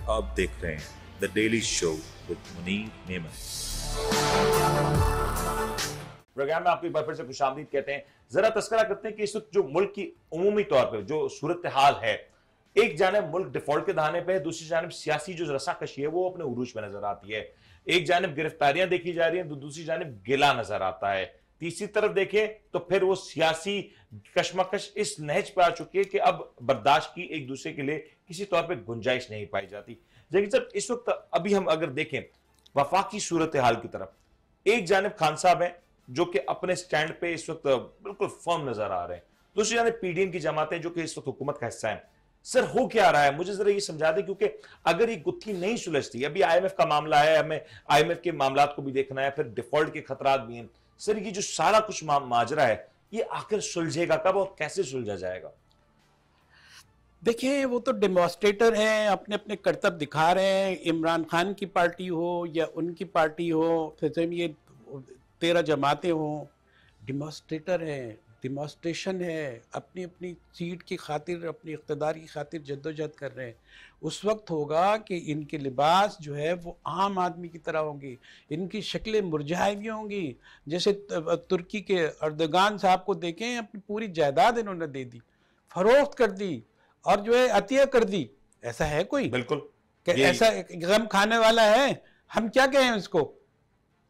आप देख रहे हैं the daily show with Munir Memon. Program में आपको एक बार फिर से खुशामदीद कहते हैं। जरा तस्करा करते हैं कि इस वक्त जो मुल्क की उमूमी तौर पर जो सूरत हाल है, एक जानिब मुल्क डिफॉल्ट के दहाने पे है, दूसरी जानिब सियासी जो रसाकशी है वो अपने उरूज पे नजर आती है। एक जानिब गिरफ्तारियां देखी जा रही हैं तो दूसरी जानिब गिला नजर आता है। तीसरी तरफ देखें तो फिर वो सियासी कशमकश इस नहज पे आ चुकी है कि अब बर्दाश्त की एक दूसरे के लिए किसी तौर पे गुंजाइश नहीं पाई जाती। लेकिन सर इस वक्त अभी हम अगर देखें वफाकी सूरत हाल की तरफ, एक जानिब खान साहब हैं जो कि अपने स्टैंड पे इस वक्त बिल्कुल फर्म नजर आ रहे हैं, दूसरी जानिब पीडीएम की जमातें जो कि इस वक्त हुकूमत का हिस्सा है। सर हो क्या रहा है, मुझे जरा ये समझा दें, क्योंकि अगर ये गुत्थी नहीं सुलझती, अभी आईएमएफ का मामला है, हमें आईएमएफ के मामलात को भी देखना है, फिर डिफॉल्ट के खतरात भी हैं। सर ये जो सारा कुछ माजरा है ये आखिर सुलझेगा कब और कैसे सुलझा जाएगा? देखिए, वो तो डेमोन्स्ट्रेटर हैं, अपने अपने करतब दिखा रहे हैं। इमरान खान की पार्टी हो या उनकी पार्टी हो, फिर ये 13 जमातें हों, डेमोन्स्ट्रेटर हैं, डिमॉन्स्ट्रेशन है, अपनी अपनी सीट की खातिर, अपनी इक़्तिदार की खातिर जद्दोजहद कर रहे हैं। उस वक्त होगा कि इनके लिबास जो है वो आम आदमी की तरह होंगी, इनकी शक्लें मुरझाई हुई होंगी। जैसे तुर्की के अर्दगान साहब को देखें, अपनी पूरी जायदाद इन्होंने दे दी, फरोख्त कर दी और जो है अतिया कर दी। ऐसा है कोई? बिल्कुल ऐसा गम खाने वाला है? हम क्या कहें उसको?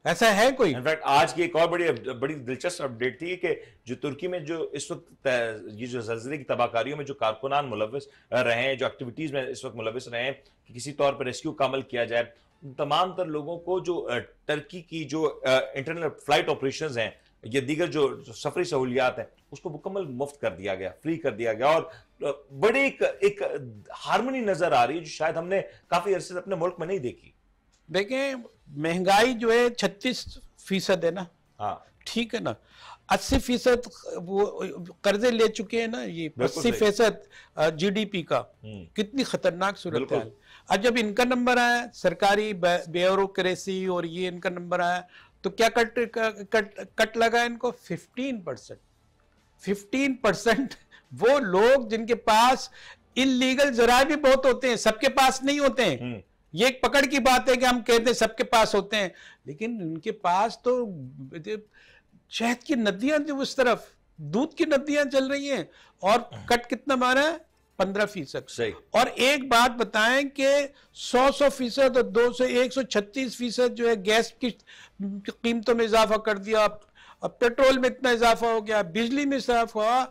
ऐसा है कोई? इनफैक्ट आज की एक और बड़ी दिलचस्प अपडेट थी कि जो तुर्की में जो इस वक्त ये जो ज़लज़ले की तबाहकारियों में जो कारकुनान मुलव्वस रहे हैं, जो एक्टिविटीज में इस वक्त मुलव्वस रहे हैं कि किसी तौर पर रेस्क्यू का अमल किया जाए, तमाम तर लोगों को जो टर्की की जो इंटरनल फ्लाइट ऑपरेशंस हैं या दीगर जो सफरी सहूलियात हैं उसको मुकम्मल मुफ्त कर दिया गया, फ्री कर दिया गया। और बड़ी एक हारमोनी नजर आ रही है जो शायद हमने काफी अरसे से अपने मुल्क में नहीं देखी। देखें, महंगाई जो है 36% है ना, हाँ ठीक है ना, 80% वो कर्जे ले चुके हैं ना, ये 80% जीडीपी का। कितनी खतरनाक सूरत है। अब जब इनका नंबर आया, सरकारी ब्यूरोक्रेसी और ये इनका नंबर आया, तो क्या कट लगा इनको? 15%। 15% वो लोग जिनके पास इलीगल जराए भी बहुत होते हैं, सबके पास नहीं होते हैं। ये एक पकड़ की बात है कि हम कहते हैं सबके पास होते हैं, लेकिन उनके पास तो शहद की नदियां जो उस तरफ दूध की नदियां चल रही हैं। और कट कितना मारा है? 15%। सही। और एक बात बताएं कि 100% और 200 136% जो है गैस की कीमतों में इजाफा कर दिया। अब पेट्रोल में इतना इजाफा हो गया, बिजली में इजाफा हुआ।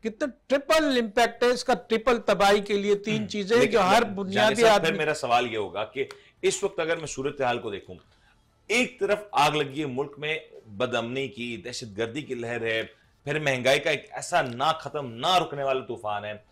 कितना ट्रिपल इंपैक्ट है इसका, ट्रिपल तबाही के लिए। 3 चीजें जो हर बुनियादी आदमी। फिर मेरा सवाल ये होगा कि इस वक्त अगर मैं सूरत हाल को देखूं, एक तरफ आग लगी है मुल्क में, बदअमनी की, दहशतगर्दी की लहर है, फिर महंगाई का एक ऐसा ना खत्म ना रुकने वाला तूफान है,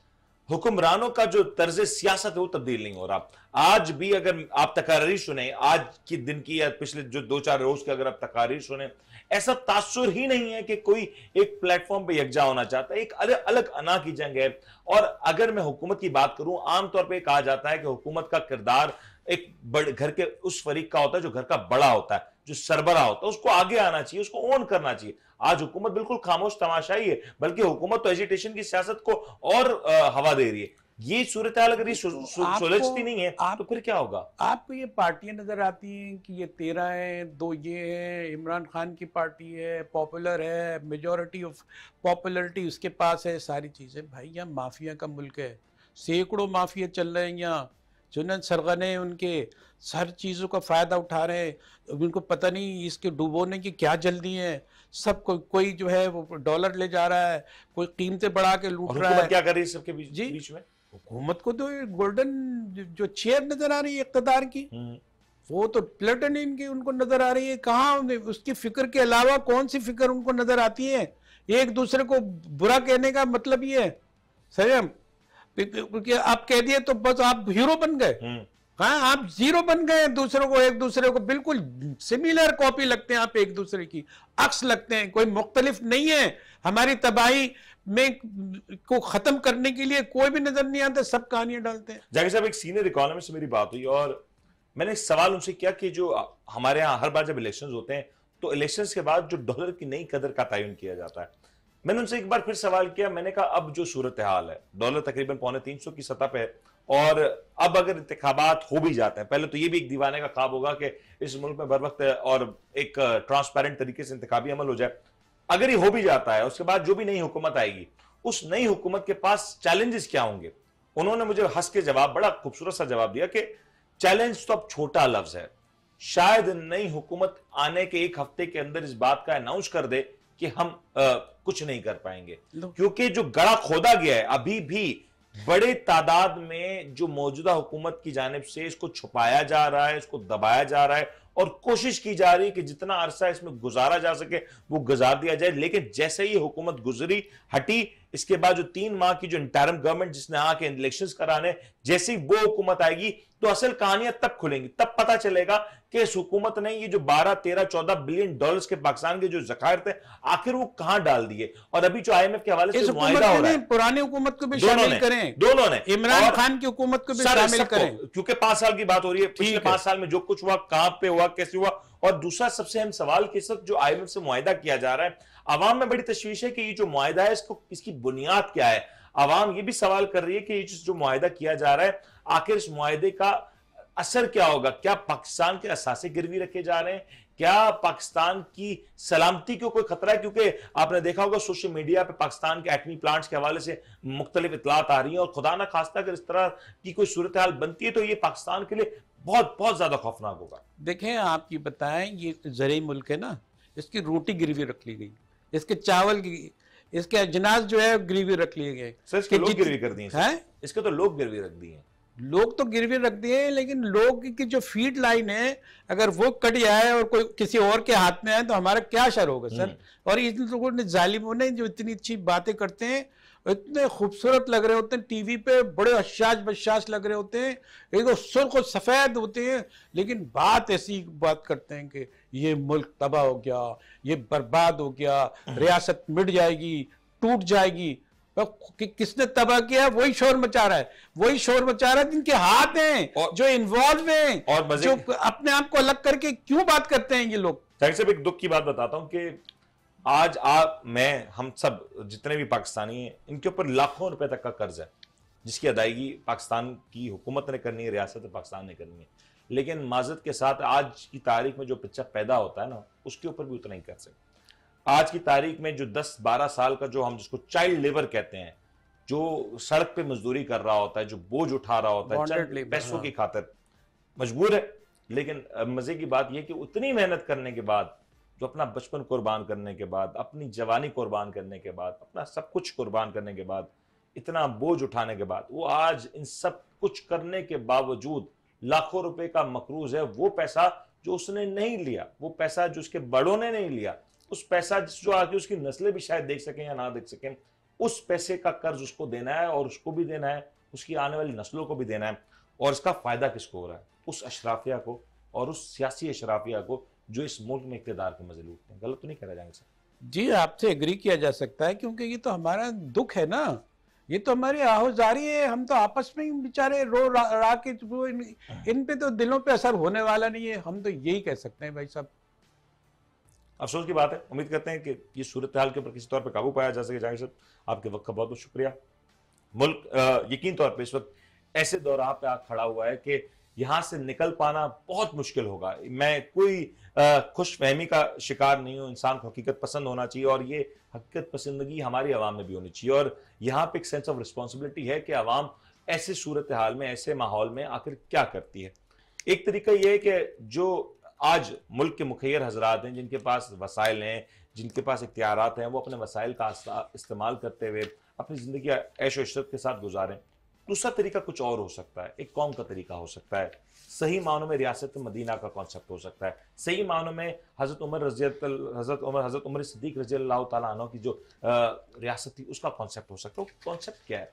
हुक्मरानों का जो तर्ज सियासत है वो तब्दील नहीं हो रहा। आज भी अगर आप तकारीर सुने, आज के दिन की या पिछले जो 2-4 रोज के अगर आप तकारीर सुने, ऐसा तासुर ही नहीं है कि कोई एक प्लेटफॉर्म पे यकजा होना चाहता है। एक अलग अलग अना की जंग है। और अगर मैं हुकूमत की बात करूं, आमतौर पे कहा जाता है कि हुकूमत का किरदार एक बड़े घर के उस फरीक का होता है जो घर का बड़ा होता है, जो सरबरा होता है, उसको आगे आना चाहिए, उसको ओन करना चाहिए। आज हुकूमत बिल्कुल खामोश तमाशाई है, बल्कि हुकूमत तो एजिटेशन की सियासत को और हवा दे रही है। ये सूरत हाल अगर ये सुलझती नहीं है तो फिर क्या होगा? आपको ये पार्टियां नजर आती हैं कि ये 13 है, 2 ये है, इमरान खान की पार्टी है, पॉपुलर है, मेजॉरिटी ऑफ पॉपुलरिटी उसके पास है, सारी चीजें। भाई यहाँ माफिया का मुल्क है, सैकड़ों माफिया चल रहे हैं यहाँ, जुनन सरगने उनके हर चीज़ों का फ़ायदा उठा रहे हैं। उनको पता नहीं इसके डुबोने की क्या जल्दी है। सब कोई जो है वो डॉलर ले जा रहा है, कोई कीमतें बढ़ा के लूट रहा है। क्या कर रही है सबके बीच में? हुकूमत को तो गोल्डन जो चेयर नजर आ रही है इक़्तिदार की, वो तो प्लेटन इनकी उनको नजर आ रही है। कहाँ उसकी फिक्र के अलावा कौन सी फिक्र उनको नजर आती है? एक दूसरे को बुरा कहने का मतलब ये है सही, क्योंकि आप कह दिए तो बस आप हीरो बन गए। हाँ, आप जीरो बन गए। दूसरों को, एक दूसरे को बिल्कुल सिमिलर कॉपी लगते हैं, आप एक दूसरे की अक्स लगते हैं, कोई मुख्तलिफ नहीं है। हमारी तबाही में को खत्म करने के लिए कोई भी नजर नहीं आता, सब कहानियां डालते हैं। जाकिर साहब, एक सीनियर इकोनॉमिस्ट से मेरी बात हुई और मैंने एक सवाल उनसे किया कि जो हमारे यहाँ हर बार जब इलेक्शंस होते हैं तो इलेक्शंस के बाद जो डॉलर की नई कदर का तयन किया जाता है, मैंने उनसे एक बार फिर सवाल किया। मैंने कहा अब जो सूरत हाल है, डॉलर तकरीबन 350 की सतह पे है और अब अगर इंतखाबात हो भी जाते हैं, पहले तो ये भी एक दीवाने का ख्वाब होगा कि इस मुल्क में बर वक्त और एक ट्रांसपेरेंट तरीके से इंतखाबी अमल हो जाए। अगर ये हो भी जाता है, उसके बाद जो भी नई हुकूमत आएगी, उस नई हुकूमत के पास चैलेंजेस क्या होंगे? उन्होंने मुझे हंस के जवाब, बड़ा खूबसूरत सा जवाब दिया कि चैलेंज तो अब छोटा लफ्ज है, शायद नई हुकूमत आने के एक हफ्ते के अंदर इस बात का अनाउंस कर दे कि हम कुछ नहीं कर पाएंगे, क्योंकि जो गड़ा खोदा गया है अभी भी बड़े तादाद में, जो मौजूदा हुकूमत की जानिब से इसको छुपाया जा रहा है, इसको दबाया जा रहा है और कोशिश की जा रही है कि जितना अरसा इसमें गुजारा जा सके वो गुजार दिया जाए। लेकिन जैसे ही हुकूमत गुजरी हटी, इसके बाद जो 3 माह की जो इंटरिम गवर्नमेंट जिसने आके इलेक्शंस कराने, जैसी वो हुकूमत आएगी तो असल कहानियां तब खुलेंगी, तब पता चलेगा कि इस हुकूमत ने ये जो 12, 13, 14 बिलियन डॉलर्स के पाकिस्तान के जो ज़खायर थे आखिर वो कहां डाल दिए। और अभी जो IMF के हवाले से मुआहिदा हो रहा है, पुरानी हुकूमत को भी शामिल करें, दोनों ने, इमरान खान की हुकूमत को भी शामिल करें, क्योंकि 5 साल की बात हो रही है, पिछले 5 साल में जो कुछ हुआ, कहां पे हुआ, कैसे हुआ। और दूसरा सबसे अहम सवाल कि इस वक्त जो IMF से मुआहिदा किया जा रहा है, अवाम में बड़ी तशवीश है कि ये जो मुआहिदा है इसकी बुनियाद क्या है। अवाम ये भी सवाल कर रही है कि जो मुआहिदा किया जा रहा है, आखिर इस मुआहिदे का असर क्या होगा? क्या पाकिस्तान के असासे गिरवी रखे जा रहे हैं? क्या पाकिस्तान की सलामती को कोई खतरा है? क्योंकि आपने देखा होगा सोशल मीडिया पे पाकिस्तान के एटमी प्लांट्स के हवाले से मुख्तलिफ इतलात आ रही हैं, और खुदा ना खास्ता अगर इस तरह की कोई सूरत हाल बनती है तो ये पाकिस्तान के लिए बहुत बहुत ज्यादा खौफनाक होगा। देखें, आप ये बताएं, ये ज़रूरी मुल्क है ना, इसकी रोटी गिरवी रख ली गई, इसके चावल की, इसके अजनास जो है गिरवी रख लिए गए। सर इसके लोग गिरवी कर दिए हैं, इसके तो लोग गिरवी रख दिए हैं। लोग तो गिरवी रख दिए, लेकिन लोग की जो फीड लाइन है अगर वो कट जाए और कोई किसी और के हाथ में आए तो हमारा क्या असर होगा सर। और इन लोगों ने, जालिमों ने, जो इतनी अच्छी बातें करते हैं, इतने खूबसूरत लग रहे होते हैं टीवी पे, बड़े हशाश बशाश लग रहे होते हैं, एक तो सुर्ख और सफेद होते हैं, लेकिन बात ऐसी बात करते हैं कि ये मुल्क तबाह हो गया, ये बर्बाद हो गया, रियासत मिट जाएगी, टूट जाएगी। कि किसने तबाह किया? वही शोर मचा रहा है, वही शोर मचा रहा है जिनके हाथ हैं, जो इन्वॉल्व हैं, और जो अपने आप को अलग करके क्यों बात करते हैं ये लोग। साहब एक दुख की बात बताता हूं कि आज आप, मैं, हम सब जितने भी पाकिस्तानी हैं, इनके ऊपर लाखों रुपए तक का कर्ज है, जिसकी अदायगी पाकिस्तान की हुकूमत ने करनी है, रियासत पाकिस्तान ने करनी है। लेकिन माजरत के साथ आज की तारीख में जो बच्चा पैदा होता है ना, उसके ऊपर भी उतना ही कर्ज है। आज की तारीख में जो 10-12 साल का, जो हम जिसको चाइल्ड लेबर कहते हैं, जो सड़क पे मजदूरी कर रहा होता है, जो बोझ उठा रहा होता है, चंद पैसों की खातिर मजबूर है। लेकिन मजे की बात यह कि उतनी मेहनत करने के बाद, जो अपना बचपन कुर्बान करने के बाद, अपनी जवानी कुर्बान करने के बाद, अपना सब कुछ कुर्बान करने के बाद, इतना बोझ उठाने के बाद, वो आज इन सब कुछ करने के बावजूद लाखों रुपए का मकरूज है। वो पैसा जो उसने नहीं लिया, वो पैसा जो उसके बड़ों ने नहीं लिया, उस पैसा जो आके उसकी नस्लें भी शायद देख सकें या ना देख सकें, उस पैसे का कर्ज उसको देना है, और उसको भी देना है, उसकी आने वाली नस्लों को भी देना है। और इसका फायदा किसको हो रहा है? उस अशराफिया को, और उस सियासी अशराफिया को जो इस मुल्क में इक़्तिदार के मजे लूटते हैं। गलत तो नहीं करा जाएंगे सर? जी, आपसे एग्री किया जा सकता है, क्योंकि ये तो हमारा दुख है ना, ये तो हमारी आहोजारी है। हम तो आपस में ही बेचारे रो रा के, इन पे तो दिलों पे असर होने वाला नहीं है। हम तो यही कह सकते हैं भाई साहब। अफसोस की बात है। उम्मीद करते हैं कि ये सूरत हाल के ऊपर किसी तौर पर काबू पाया जा सके। जाहिर साहब, आपके वक्त का बहुत बहुत शुक्रिया। मुल्क यकीन तौर पर इस वक्त ऐसे दौरान पे आ खड़ा हुआ है कि यहां से निकल पाना बहुत मुश्किल होगा। मैं कोई खुश फहमी का शिकार नहीं हूं। इंसान को हकीकत पसंद होना चाहिए, और ये हकीकत पसंदगी हमारी आवाम में भी होनी चाहिए। और यहाँ पे एक सेंस ऑफ रिस्पॉन्सिबिलिटी है कि आवाम ऐसे सूरत हाल में, ऐसे माहौल में आखिर क्या करती है। एक तरीका यह है कि जो आज मुल्क के मुखैर हजरात हैं, जिनके पास वसाइल हैं, जिनके पास इख्तियारात हैं, वो अपने वसाइल का इस्तेमाल करते हुए अपनी ज़िंदगी ऐश व इशरत के साथ गुजारें। दूसरा तरीका कुछ और हो सकता है, एक कौम का तरीका हो सकता है। सही मानों में रियासत मदीना का कॉन्सेप्ट हो सकता है। सही मानों में हज़रत उमर सिद्दीक रज़ी अल्लाह तआला अन्हु की जो रियासत थी, उसका कॉन्सेप्ट हो सकता है। वो कॉन्सेप्ट क्या है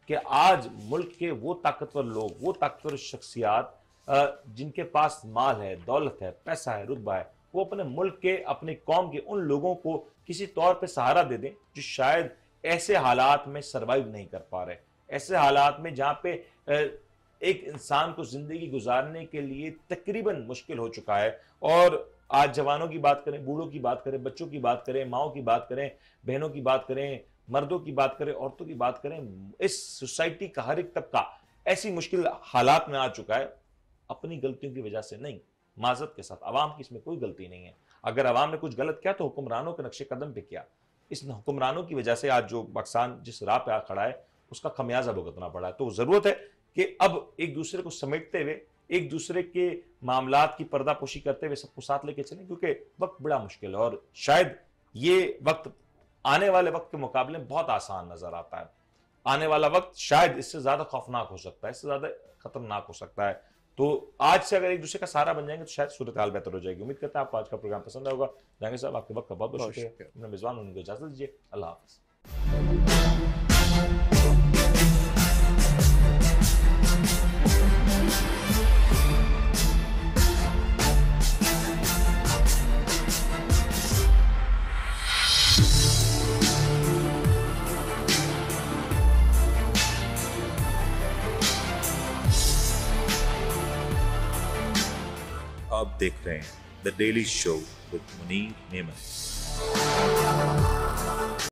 कि आज मुल्क के वो ताकतवर लोग, वो ताकतवर शख्सियात जिनके पास माल है, दौलत है, पैसा है, रुतबा है, वो अपने मुल्क के, अपने कौम के उन लोगों को किसी तौर पे सहारा दे दें जो शायद ऐसे हालात में सर्वाइव नहीं कर पा रहे। ऐसे हालात में जहाँ पे एक इंसान को जिंदगी गुजारने के लिए तकरीबन मुश्किल हो चुका है। और आज जवानों की बात करें, बूढ़ों की बात करें, बच्चों की बात करें, माओं की बात करें, बहनों की बात करें, मर्दों की बात करें, औरतों की बात करें, इस सोसाइटी का हर एक तबका ऐसी मुश्किल हालात में आ चुका है अपनी गलतियों की वजह से नहीं, माजरत के साथ। अवाम की इसमें कोई गलती नहीं है। अगर अवाम ने कुछ गलत किया तो हुक्मरानों के नक्शे कदम पे किया। इस हुक्मरानों की वजह से आज जो पाकिस्तान जिस राह पे आ खड़ा है उसका खमियाजा भुगतना पड़ा है। तो जरूरत है कि अब एक दूसरे को समेटते हुए, एक दूसरे के मामलात की पर्दापोशी करते हुए सबको साथ लेके चलें, क्योंकि वक्त बड़ा मुश्किल है और शायद ये वक्त आने वाले वक्त के मुकाबले बहुत आसान नजर आता है। आने वाला वक्त शायद इससे ज्यादा खौफनाक हो सकता है, इससे ज्यादा खतरनाक हो सकता है। तो आज से अगर एक दूसरे का सहारा बन जाएंगे तो शायद सूरत हाल बेहतर हो जाएगी। उम्मीद करते हैं आपको आज का प्रोग्राम पसंद आएगा। जहांगीर साहब, आपके वक्त का बहुत बहुत शुक्रिया। अपने मेजबान उनको इजाजत दीजिए। अल्लाह हाफिज। आप देख रहे हैं the daily show with Munir नेमत।